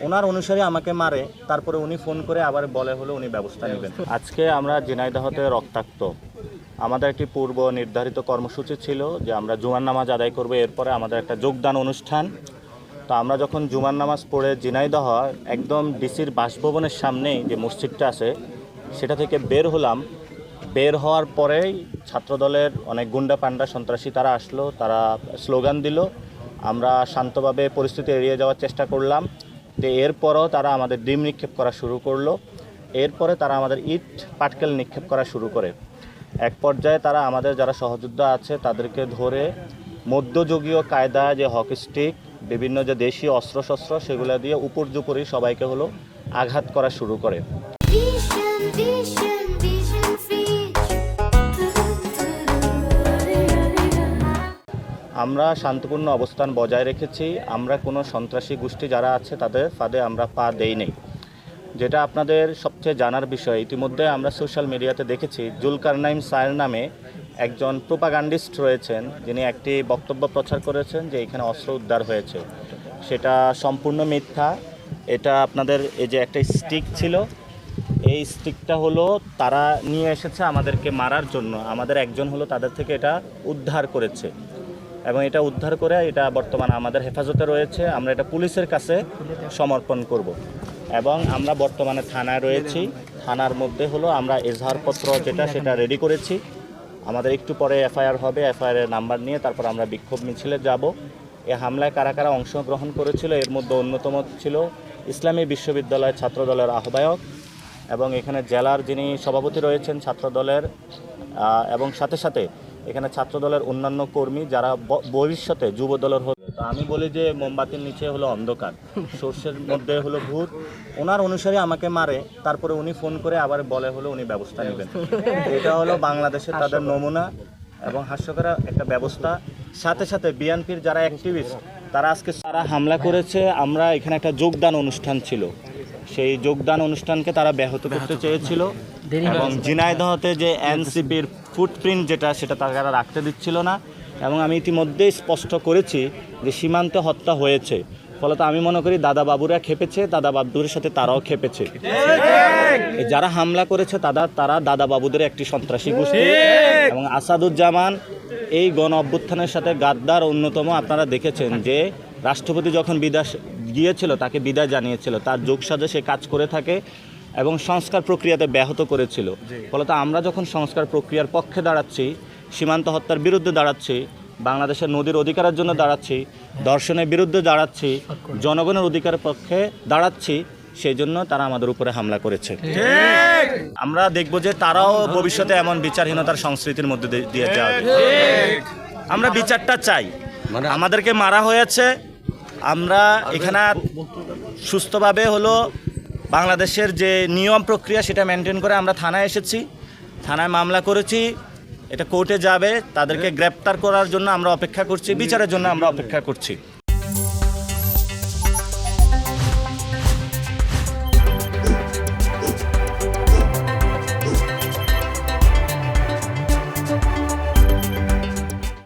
ওনার অনুসারী আমাকে মারে, তারপরে উনি ফোন করে আবার বলে হলো উনি ব্যবস্থা নেবেন। আজকে আমরা ঝিনাইদহতে রক্তাক্ত, আমাদের একটি পূর্ব নির্ধারিত কর্মসূচি ছিল যে আমরা জুমার নামাজ আদায় করবো, এরপরে আমাদের একটা যোগদান অনুষ্ঠান। তো আমরা যখন জুমার নামাজ পড়ে ঝিনাইদহ একদম ডিসির বাসভবনের সামনেই যে মসজিদটা আছে সেটা থেকে বের হলাম। বের হওয়ার পরেই ছাত্রদলের অনেক গুন্ডা পান্ডা সন্ত্রাসী তারা আসলো, তারা স্লোগান দিল। আমরা শান্তভাবে পরিস্থিতি এড়িয়ে যাওয়ার চেষ্টা করলাম। তো এরপরও তারা আমাদের ডিম নিক্ষেপ করা শুরু করলো। এরপরে তারা আমাদের ইট পাটকেল নিক্ষেপ করা শুরু করে। এক পর্যায়ে তারা আমাদের যারা সহযোদ্ধা আছে তাদেরকে ধরে মধ্যযুগীয় কায়দায় যে হকি স্টিক, বিভিন্ন যে দেশীয় অস্ত্রশস্ত্র সেগুলো দিয়ে উপর্যুপরি সবাইকে হলো আঘাত করা শুরু করে। আমরা শান্তপূর্ণ অবস্থান বজায় রেখেছি। আমরা কোনো সন্ত্রাসী গোষ্ঠী যারা আছে তাদের ফাঁদে আমরা পা দেই নেই। যেটা আপনাদের সবচেয়ে জানার বিষয়, ইতিমধ্যে আমরা সোশ্যাল মিডিয়াতে দেখেছি জুলকারনাইন সায়ের নামে একজন প্রোপাগান্ডিস্ট রয়েছেন, যিনি একটি বক্তব্য প্রচার করেছেন যে এখানে অস্ত্র উদ্ধার হয়েছে। সেটা সম্পূর্ণ মিথ্যা। এটা আপনাদের এই যে একটা স্টিক ছিল, এই স্টিকটা হলো তারা নিয়ে এসেছে আমাদেরকে মারার জন্য। আমাদের একজন হলো তাদের থেকে এটা উদ্ধার করেছে এবং এটা উদ্ধার করে এটা বর্তমানে আমাদের হেফাজতে রয়েছে। আমরা এটা পুলিশের কাছে সমর্পণ করব এবং আমরা বর্তমানে থানায় রয়েছি। থানার মধ্যে হলো আমরা এজাহারপত্র যেটা সেটা রেডি করেছি। আমাদের একটু পরে এফআইআর হবে, এফআইআরের নাম্বার নিয়ে তারপর আমরা বিক্ষোভ মিছিলে যাব। এই হামলায় কারা কারা অংশগ্রহণ করেছিল এর মধ্যে অন্যতম ছিল ইসলামী বিশ্ববিদ্যালয় ছাত্রদলের আহ্বায়ক এবং এখানে জেলার যিনি সভাপতি রয়েছেন ছাত্রদলের, এবং সাথে সাথে এখানে ছাত্রদলের অন্যান্য কর্মী যারা ভবিষ্যতে যুবদলের হবে। তো আমি বলি যে মোমবাতির নিচে হলো অন্ধকার, সর্ষের মধ্যে হলো ভূত। ওনার অনুসারী আমাকে মারে, তারপরে উনি ফোন করে আবার বলে হলো উনি ব্যবস্থা নেবেন। এটা হলো বাংলাদেশের তাদের নমুনা এবং হাস্যকর একটা ব্যবস্থা। সাথে সাথে বিএনপির যারা অ্যাক্টিভিস্ট তারা আজকে তারা হামলা করেছে। আমরা এখানে একটা যোগদান অনুষ্ঠান ছিল, সেই যোগদান অনুষ্ঠানকে তারা ব্যাহত করতে চেয়েছিল এবং ঝিনাইদহতে যে এনসিপির ফুটপ্রিন্ট যেটা সেটা তারা রাখতে দিচ্ছিল না। এবং আমি ইতিমধ্যেই স্পষ্ট করেছি যে সীমান্তে হত্যা হয়েছে, ফলত আমি মনে করি দাদা বাবুরা খেপেছে, দাদা বাবুদের সাথে তারাও খেপেছে। যারা হামলা করেছে তারা দাদা বাবুদের একটি সন্ত্রাসী গোষ্ঠী এবং আসাদুজ্জামান এই গণ অভ্যুত্থানের সাথে গাদ্দার অন্যতম। আপনারা দেখেছেন যে রাষ্ট্রপতি যখন বিদেশ গিয়েছিল তাকে বিদায় জানিয়েছিল, তার যোগসাজে সে কাজ করে থাকে এবং সংস্কার প্রক্রিয়াতে ব্যাহত করেছিল। ফলত আমরা যখন সংস্কার প্রক্রিয়ার পক্ষে দাঁড়াচ্ছি, সীমান্ত হত্যার বিরুদ্ধে দাঁড়াচ্ছি, বাংলাদেশের নদীর অধিকারের জন্য দাঁড়াচ্ছি, ধর্ষণের বিরুদ্ধে দাঁড়াচ্ছি, জনগণের অধিকারের পক্ষে দাঁড়াচ্ছি, সেই জন্য তারা আমাদের উপরে হামলা করেছে। আমরা দেখব যে তারাও ভবিষ্যতে এমন বিচারহীনতার সংস্কৃতির মধ্যে দিয়ে যাবে। আমরা বিচারটা চাই। আমাদেরকে মারা হয়েছে, আমরা এখানে সুস্থভাবে হলো বাংলাদেশের যে নিয়ম প্রক্রিয়া সেটা মেনটেন করে আমরা থানায় এসেছি, থানায় মামলা করেছি, এটা কোর্টে যাবে, তাদেরকে গ্রেপ্তার করার জন্য আমরা অপেক্ষা করছি, বিচারের জন্য আমরা অপেক্ষা করছি।